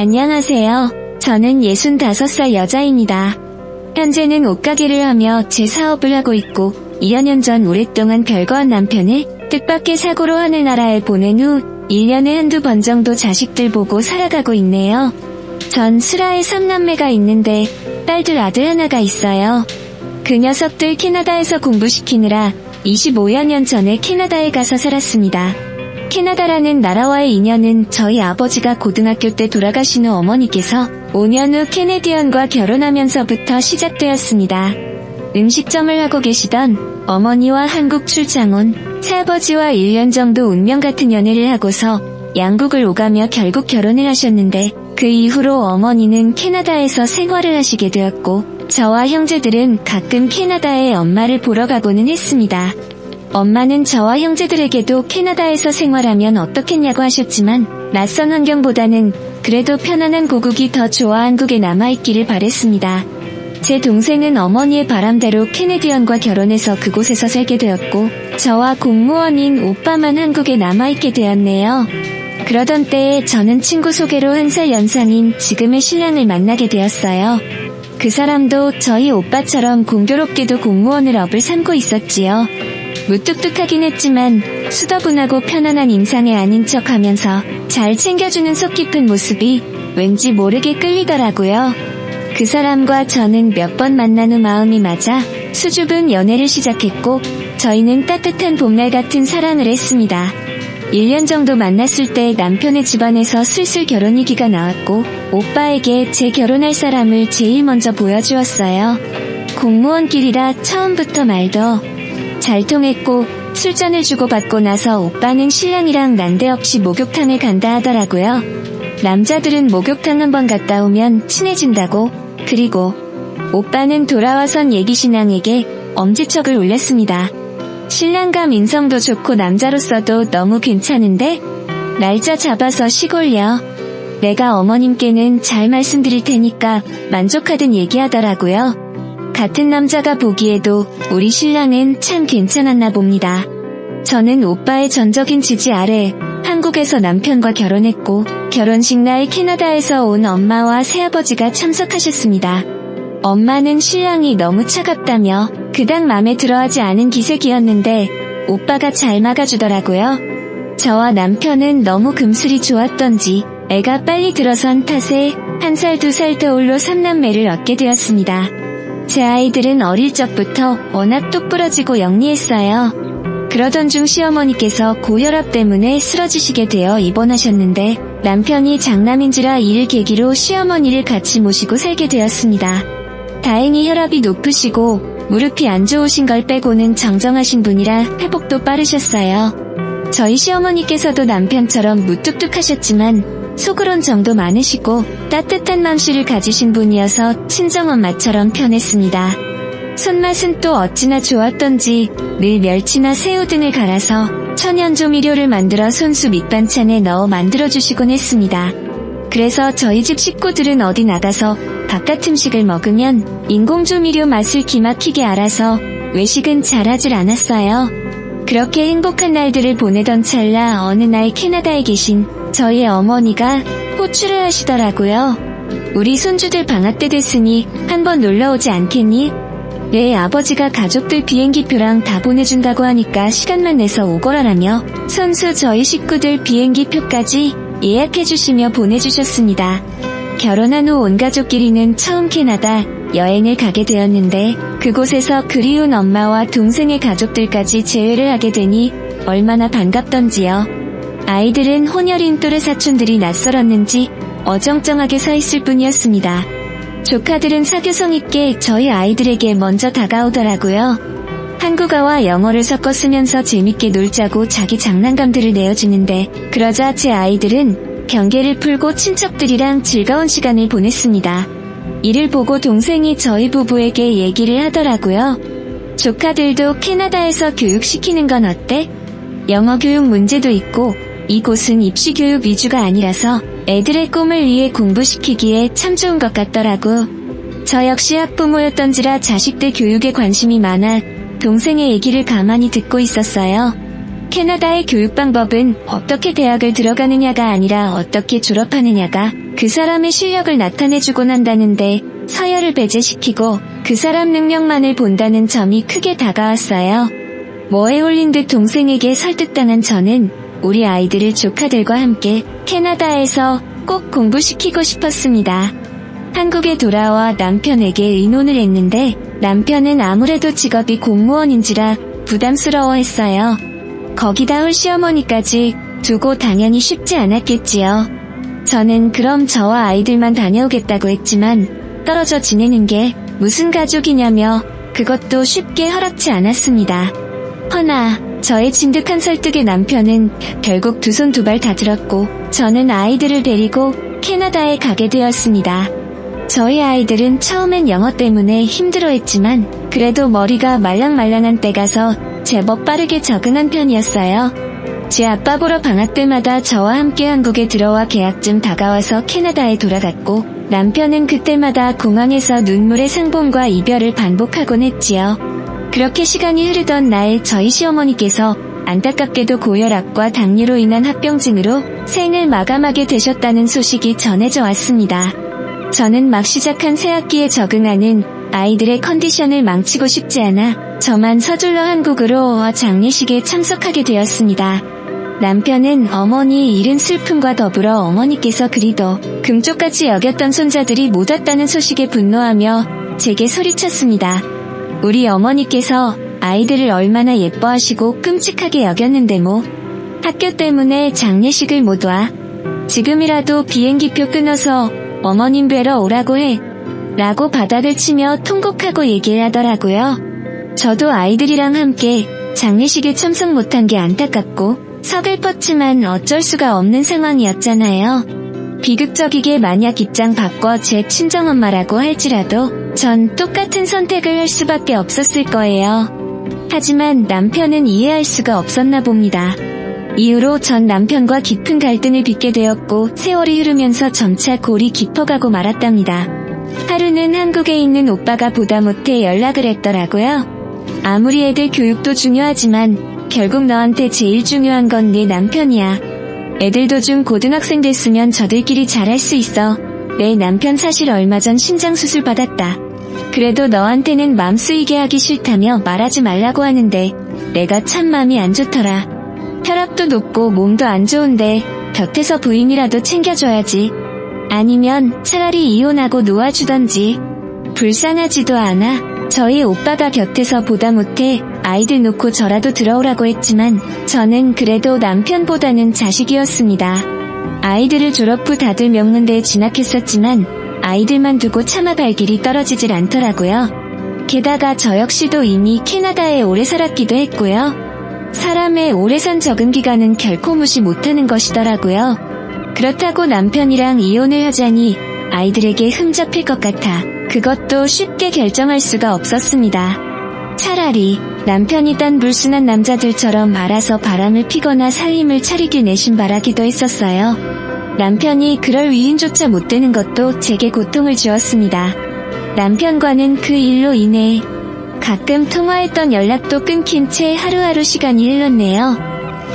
안녕하세요. 저는 65살 여자입니다. 현재는 옷가게를 하며 제 사업을 하고 있고 2여 년 전 오랫동안 별거한 남편을 뜻밖의 사고로 하늘나라에 보낸 후 1년에 한두 번 정도 자식들 보고 살아가고 있네요. 전 슬하에 3남매가 있는데 딸들 아들 하나가 있어요. 그 녀석들 캐나다에서 공부시키느라 25여 년 전에 캐나다에 가서 살았습니다. 캐나다라는 나라와의 인연은 저희 아버지가 고등학교 때 돌아가신 후 어머니께서 5년 후 캐네디언과 결혼하면서부터 시작되었습니다. 음식점을 하고 계시던 어머니와 한국 출장 온 새아버지와 1년 정도 운명 같은 연애를 하고서 양국을 오가며 결국 결혼을 하셨는데 그 이후로 어머니는 캐나다에서 생활을 하시게 되었고 저와 형제들은 가끔 캐나다에 엄마를 보러 가고는 했습니다. 엄마는 저와 형제들에게도 캐나다에서 생활하면 어떻겠냐고 하셨지만 낯선 환경보다는 그래도 편안한 고국이 더 좋아 한국에 남아있기를 바랬습니다. 제 동생은 어머니의 바람대로 캐네디언과 결혼해서 그곳에서 살게 되었고 저와 공무원인 오빠만 한국에 남아있게 되었네요. 그러던 때에 저는 친구 소개로 1살 연상인 지금의 신랑을 만나게 되었어요. 그 사람도 저희 오빠처럼 공교롭게도 공무원을 업을 삼고 있었지요. 무뚝뚝하긴 했지만 수더분하고 편안한 인상의 아닌 척하면서 잘 챙겨주는 속 깊은 모습이 왠지 모르게 끌리더라고요. 그 사람과 저는 몇 번 만난 후 마음이 맞아 수줍은 연애를 시작했고 저희는 따뜻한 봄날 같은 사랑을 했습니다. 1년 정도 만났을 때 남편의 집안에서 슬슬 결혼 얘기가 나왔고 오빠에게 제 결혼할 사람을 제일 먼저 보여주었어요. 공무원길이라 처음부터 말도 잘 통했고 술잔을 주고받고 나서 오빠는 신랑이랑 난데없이 목욕탕을 간다 하더라고요. 남자들은 목욕탕 한번 갔다 오면 친해진다고. 그리고 오빠는 돌아와선 예기 신랑에게 엄지척을 올렸습니다. 신랑과 민성도 좋고 남자로서도 너무 괜찮은데? 날짜 잡아서 시골려. 내가 어머님께는 잘 말씀드릴 테니까 만족하든 얘기하더라고요. 같은 남자가 보기에도 우리 신랑은 참 괜찮았나 봅니다. 저는 오빠의 전적인 지지 아래 한국에서 남편과 결혼했고 결혼식 날 캐나다에서 온 엄마와 새아버지가 참석하셨습니다. 엄마는 신랑이 너무 차갑다며 그닥 맘에 들어하지 않은 기색이었는데 오빠가 잘 막아주더라고요. 저와 남편은 너무 금슬이 좋았던지 애가 빨리 들어선 탓에 1살 2살 터울로 3남매를 얻게 되었습니다. 제 아이들은 어릴 적부터 워낙 똑부러지고 영리했어요. 그러던 중 시어머니께서 고혈압 때문에 쓰러지시게 되어 입원하셨는데 남편이 장남인지라 이를 계기로 시어머니를 같이 모시고 살게 되었습니다. 다행히 혈압이 높으시고 무릎이 안 좋으신 걸 빼고는 정정하신 분이라 회복도 빠르셨어요. 저희 시어머니께서도 남편처럼 무뚝뚝하셨지만 속으론 정도 많으시고 따뜻한 맘씨를 가지신 분이어서 친정엄마처럼 편했습니다. 손맛은 또 어찌나 좋았던지 늘 멸치나 새우 등을 갈아서 천연조미료를 만들어 손수 밑반찬에 넣어 만들어주시곤 했습니다. 그래서 저희 집 식구들은 어디 나가서 바깥 음식을 먹으면 인공조미료 맛을 기막히게 알아서 외식은 잘하질 않았어요. 그렇게 행복한 날들을 보내던 찰나 어느 날 캐나다에 계신 저희 어머니가 호출을 하시더라고요. 우리 손주들 방학 때 됐으니 한번 놀러오지 않겠니? 네, 아버지가 가족들 비행기표랑 다 보내준다고 하니까 시간만 내서 오거라라며 손수 저희 식구들 비행기표까지 예약해주시며 보내주셨습니다. 결혼한 후 온 가족끼리는 처음 캐나다 여행을 가게 되었는데 그곳에서 그리운 엄마와 동생의 가족들까지 재회를 하게 되니 얼마나 반갑던지요. 아이들은 혼혈인 또래 사촌들이 낯설었는지 어정쩡하게 서 있을 뿐이었습니다. 조카들은 사교성 있게 저희 아이들에게 먼저 다가오더라고요. 한국어와 영어를 섞어 쓰면서 재밌게 놀자고 자기 장난감들을 내어주는데 그러자 제 아이들은 경계를 풀고 친척들이랑 즐거운 시간을 보냈습니다. 이를 보고 동생이 저희 부부에게 얘기를 하더라고요. 조카들도 캐나다에서 교육시키는 건 어때? 영어 교육 문제도 있고 이곳은 입시 교육 위주가 아니라서 애들의 꿈을 위해 공부시키기에 참 좋은 것 같더라고. 저 역시 학부모였던지라 자식들 교육에 관심이 많아 동생의 얘기를 가만히 듣고 있었어요. 캐나다의 교육 방법은 어떻게 대학을 들어가느냐가 아니라 어떻게 졸업하느냐가 그 사람의 실력을 나타내주곤 한다는데 서열을 배제시키고 그 사람 능력만을 본다는 점이 크게 다가왔어요. 뭐에 홀린 듯 동생에게 설득당한 저는 우리 아이들을 조카들과 함께 캐나다에서 꼭 공부시키고 싶었습니다. 한국에 돌아와 남편에게 의논을 했는데 남편은 아무래도 직업이 공무원인지라 부담스러워했어요. 거기다 홀시어머니까지 두고 당연히 쉽지 않았겠지요. 저는 그럼 저와 아이들만 다녀오겠다고 했지만 떨어져 지내는 게 무슨 가족이냐며 그것도 쉽게 허락치 않았습니다. 허나 저의 진득한 설득에 남편은 결국 두 손 두 발 다 들었고 저는 아이들을 데리고 캐나다에 가게 되었습니다. 저희 아이들은 처음엔 영어 때문에 힘들어했지만 그래도 머리가 말랑말랑한 때가서 제법 빠르게 적응한 편이었어요. 제 아빠 보러 방학 때마다 저와 함께 한국에 들어와 계약쯤 다가와서 캐나다에 돌아갔고 남편은 그때마다 공항에서 눈물의 상봉과 이별을 반복하곤 했지요. 그렇게 시간이 흐르던 날 저희 시어머니께서 안타깝게도 고혈압과 당뇨로 인한 합병증으로 생을 마감하게 되셨다는 소식이 전해져 왔습니다. 저는 막 시작한 새학기에 적응하는 아이들의 컨디션을 망치고 싶지 않아 저만 서둘러 한국으로 장례식에 참석하게 되었습니다. 남편은 어머니의 잃은 슬픔과 더불어 어머니께서 그리도 금쪽같이 여겼던 손자들이 못 왔다는 소식에 분노하며 제게 소리쳤습니다. 우리 어머니께서 아이들을 얼마나 예뻐하시고 끔찍하게 여겼는데 뭐 학교 때문에 장례식을 못 와. 지금이라도 비행기표 끊어서 어머님 뵈러 오라고 해. 라고 바닥을 치며 통곡하고 얘기를 하더라고요. 저도 아이들이랑 함께 장례식에 참석 못한 게 안타깝고 서글펐지만 어쩔 수가 없는 상황이었잖아요. 비극적이게 만약 입장 바꿔 제 친정엄마라고 할지라도 전 똑같은 선택을 할 수밖에 없었을 거예요. 하지만 남편은 이해할 수가 없었나 봅니다. 이후로 전 남편과 깊은 갈등을 빚게 되었고 세월이 흐르면서 점차 골이 깊어가고 말았답니다. 하루는 한국에 있는 오빠가 보다 못해 연락을 했더라고요. 아무리 애들 교육도 중요하지만 결국 너한테 제일 중요한 건 내 남편이야. 애들도 좀 고등학생 됐으면 저들끼리 잘할 수 있어. 내 남편 사실 얼마 전 신장수술 받았다. 그래도 너한테는 맘 쓰이게 하기 싫다며 말하지 말라고 하는데 내가 참 맘이 안 좋더라. 혈압도 높고 몸도 안 좋은데 곁에서 부인이라도 챙겨줘야지. 아니면 차라리 이혼하고 놓아주던지. 불쌍하지도 않아. 저희 오빠가 곁에서 보다 못해 아이들 놓고 저라도 들어오라고 했지만 저는 그래도 남편보다는 자식이었습니다. 아이들을 졸업 후 다들 명문대에 진학했었지만 아이들만 두고 참아갈 길이 떨어지질 않더라고요. 게다가 저 역시도 이미 캐나다에 오래 살았기도 했고요. 사람의 오래 산 적응 기간은 결코 무시 못하는 것이더라고요. 그렇다고 남편이랑 이혼을 하자니 아이들에게 흠잡힐 것 같아 그것도 쉽게 결정할 수가 없었습니다. 차라리 남편이 딴 불순한 남자들처럼 알아서 바람을 피거나 살림을 차리길 내심바라기도 했었어요. 남편이 그럴 위인조차 못 되는 것도 제게 고통을 주었습니다. 남편과는 그 일로 인해 가끔 통화했던 연락도 끊긴 채 하루하루 시간이 흘렀네요.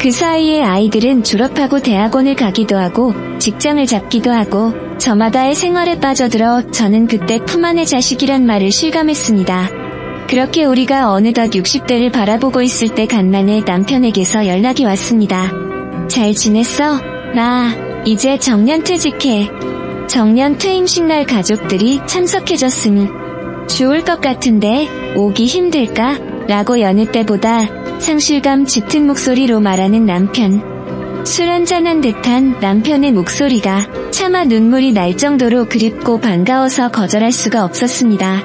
그 사이에 아이들은 졸업하고 대학원을 가기도 하고 직장을 잡기도 하고 저마다의 생활에 빠져들어 저는 그때 품 안의 자식이란 말을 실감했습니다. 그렇게 우리가 어느덧 60대를 바라보고 있을 때 간만에 남편에게서 연락이 왔습니다. 잘 지냈어? 나 이제 정년퇴직해. 정년퇴임식 날 가족들이 참석해줬으니 좋을 것 같은데 오기 힘들까? 라고 여느 때보다 상실감 짙은 목소리로 말하는 남편. 술 한잔한 듯한 남편의 목소리가 차마 눈물이 날 정도로 그립고 반가워서 거절할 수가 없었습니다.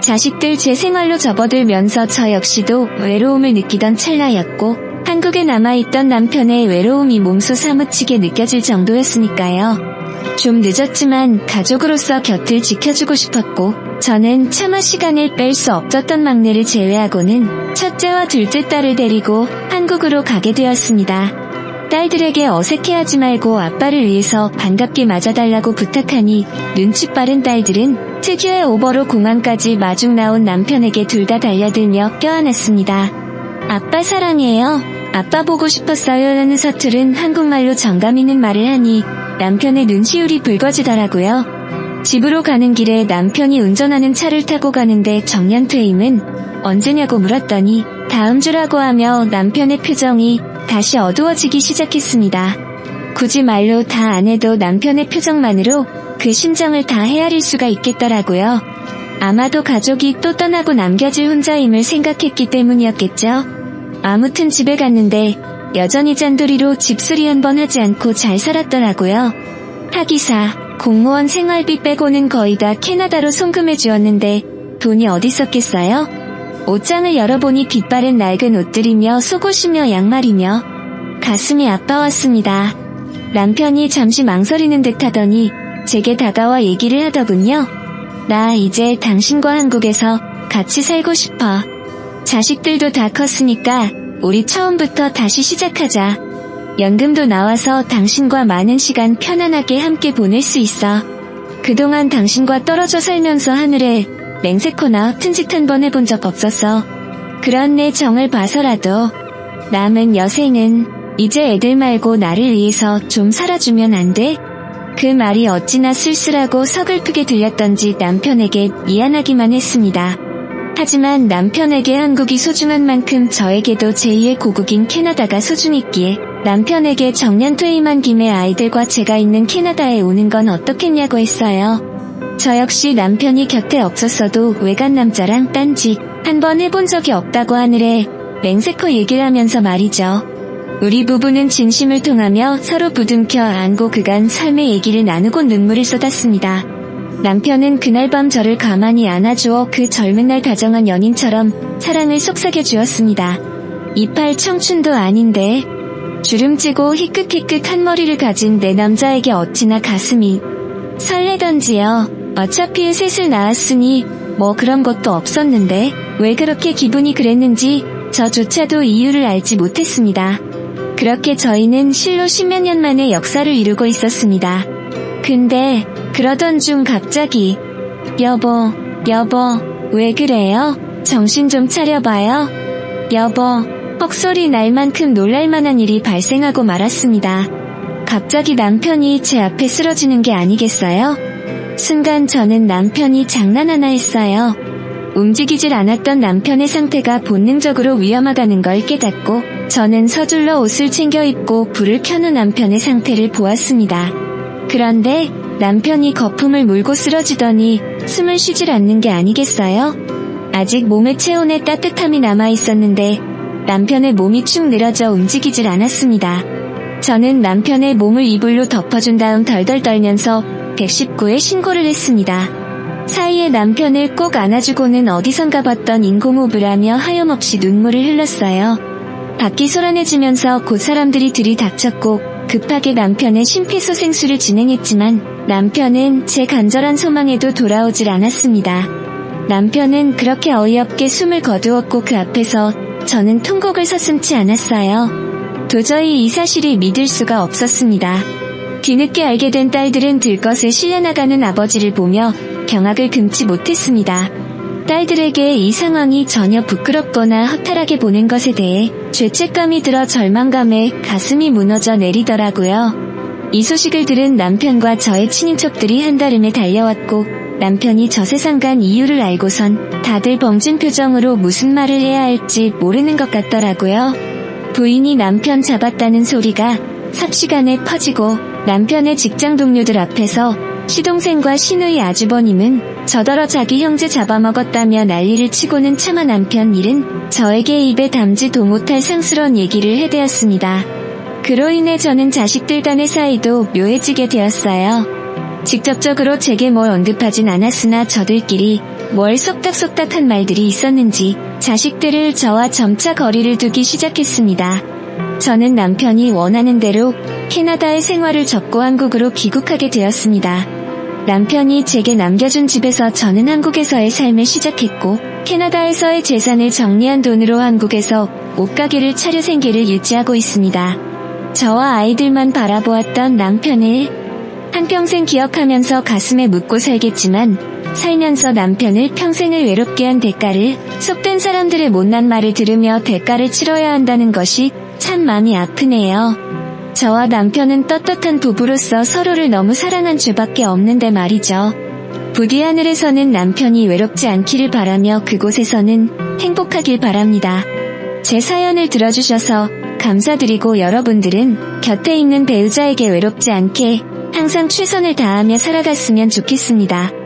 자식들 제 생활로 접어들면서 저 역시도 외로움을 느끼던 찰나였고 한국에 남아있던 남편의 외로움이 몸소 사무치게 느껴질 정도였으니까요. 좀 늦었지만 가족으로서 곁을 지켜주고 싶었고 저는 차마 시간을 뺄 수 없었던 막내를 제외하고는 첫째와 둘째 딸을 데리고 한국으로 가게 되었습니다. 딸들에게 어색해하지 말고 아빠를 위해서 반갑게 맞아달라고 부탁하니 눈치 빠른 딸들은 특유의 오버로 공항까지 마중 나온 남편에게 둘 다 달려들며 껴안았습니다. 아빠 사랑해요. 아빠 보고 싶었어요. 라는 서투른 한국말로 정감 있는 말을 하니 남편의 눈시울이 붉어지더라고요. 집으로 가는 길에 남편이 운전하는 차를 타고 가는데 정년퇴임은 언제냐고 물었더니 다음 주라고 하며 남편의 표정이 다시 어두워지기 시작했습니다. 굳이 말로 다 안 해도 남편의 표정만으로 그 심정을 다 헤아릴 수가 있겠더라고요. 아마도 가족이 또 떠나고 남겨질 혼자임을 생각했기 때문이었겠죠. 아무튼 집에 갔는데 여전히 짠돌이로 집수리 한 번 하지 않고 잘 살았더라고요. 하기사, 공무원 생활비 빼고는 거의 다 캐나다로 송금해 주었는데 돈이 어디 있었겠어요? 옷장을 열어보니 빛바랜 낡은 옷들이며 속옷이며 양말이며 가슴이 아파왔습니다. 남편이 잠시 망설이는 듯 하더니 제게 다가와 얘기를 하더군요. 나 이제 당신과 한국에서 같이 살고 싶어. 자식들도 다 컸으니까 우리 처음부터 다시 시작하자. 연금도 나와서 당신과 많은 시간 편안하게 함께 보낼 수 있어. 그동안 당신과 떨어져 살면서 하늘에 맹세코나 허튼 짓 한 번 해본 적 없어서 그런 내 정을 봐서라도 남은 여생은 이제 애들 말고 나를 위해서 좀 살아주면 안 돼? 그 말이 어찌나 쓸쓸하고 서글프게 들렸던지 남편에게 미안하기만 했습니다. 하지만 남편에게 한국이 소중한 만큼 저에게도 제2의 고국인 캐나다가 소중했기에 남편에게 정년퇴임한 김에 아이들과 제가 있는 캐나다에 오는 건 어떻겠냐고 했어요. 저 역시 남편이 곁에 없었어도 외간 남자랑 딴짓 한 번 해본 적이 없다고 하늘에 맹세코 얘기를 하면서 말이죠. 우리 부부는 진심을 통하며 서로 부둥켜 안고 그간 삶의 얘기를 나누고 눈물을 쏟았습니다. 남편은 그날 밤 저를 가만히 안아주어 그 젊은 날 다정한 연인처럼 사랑을 속삭여 주었습니다. 이팔 청춘도 아닌데 주름지고 희끗희끗한 머리를 가진 내 남자에게 어찌나 가슴이 설레던지요. 어차피 셋을 낳았으니 뭐 그런 것도 없었는데 왜 그렇게 기분이 그랬는지 저조차도 이유를 알지 못했습니다. 그렇게 저희는 실로 10몇 년 만에 역사를 이루고 있었습니다. 근데 그러던 중 갑자기 여보 왜 그래요? 정신 좀 차려봐요. 여보, 헉소리 날 만큼 놀랄만한 일이 발생하고 말았습니다. 갑자기 남편이 제 앞에 쓰러지는 게 아니겠어요? 순간 저는 남편이 장난하나 했어요. 움직이질 않았던 남편의 상태가 본능적으로 위험하다는 걸 깨닫고 저는 서둘러 옷을 챙겨 입고 불을 켜놓은 남편의 상태를 보았습니다. 그런데 남편이 거품을 물고 쓰러지더니 숨을 쉬질 않는 게 아니겠어요? 아직 몸의 체온에 따뜻함이 남아있었는데 남편의 몸이 축 늘어져 움직이질 않았습니다. 저는 남편의 몸을 이불로 덮어준 다음 덜덜 떨면서 119에 신고를 했습니다. 사이에 남편을 꼭 안아주고는 어디선가 봤던 인공호흡을 하며 하염없이 눈물을 흘렸어요. 밖이 소란해지면서 곧 사람들이 들이닥쳤고 급하게 남편의 심폐소생술을 진행했지만 남편은 제 간절한 소망에도 돌아오질 않았습니다. 남편은 그렇게 어이없게 숨을 거두었고 그 앞에서 저는 통곡을 서슴지 않았어요. 도저히 이 사실이 믿을 수가 없었습니다. 뒤늦게 알게 된 딸들은 들것에 실려나가는 아버지를 보며 경악을 금치 못했습니다. 딸들에게 이 상황이 전혀 부끄럽거나 허탈하게 보는 것에 대해 죄책감이 들어 절망감에 가슴이 무너져 내리더라고요. 이 소식을 들은 남편과 저의 친인척들이 한달음에 달려왔고 남편이 저 세상 간 이유를 알고선 다들 벙진 표정으로 무슨 말을 해야 할지 모르는 것 같더라고요. 부인이 남편 잡았다는 소리가 삽시간에 퍼지고 남편의 직장 동료들 앞에서 시동생과 시누이 아주버님은 저더러 자기 형제 잡아먹었다며 난리를 치고는 차마 남편 일은 저에게 입에 담지도 못할 상스러운 얘기를 해대었습니다. 그로 인해 저는 자식들 간의 사이도 묘해지게 되었어요. 직접적으로 제게 뭘 언급하진 않았으나 저들끼리 뭘 속닥속닥한 말들이 있었는지 자식들을 저와 점차 거리를 두기 시작했습니다. 저는 남편이 원하는 대로 캐나다의 생활을 접고 한국으로 귀국하게 되었습니다. 남편이 제게 남겨준 집에서 저는 한국에서의 삶을 시작했고 캐나다에서의 재산을 정리한 돈으로 한국에서 옷가게를 차려 생계를 유지하고 있습니다. 저와 아이들만 바라보았던 남편을 한평생 기억하면서 가슴에 묻고 살겠지만 살면서 남편을 평생을 외롭게 한 대가를, 속된 사람들의 못난 말을 들으며 대가를 치러야 한다는 것이 참 마음이 아프네요. 저와 남편은 떳떳한 부부로서 서로를 너무 사랑한 죄밖에 없는데 말이죠. 부디 하늘에서는 남편이 외롭지 않기를 바라며 그곳에서는 행복하길 바랍니다. 제 사연을 들어주셔서 감사드리고 여러분들은 곁에 있는 배우자에게 외롭지 않게 항상 최선을 다하며 살아갔으면 좋겠습니다.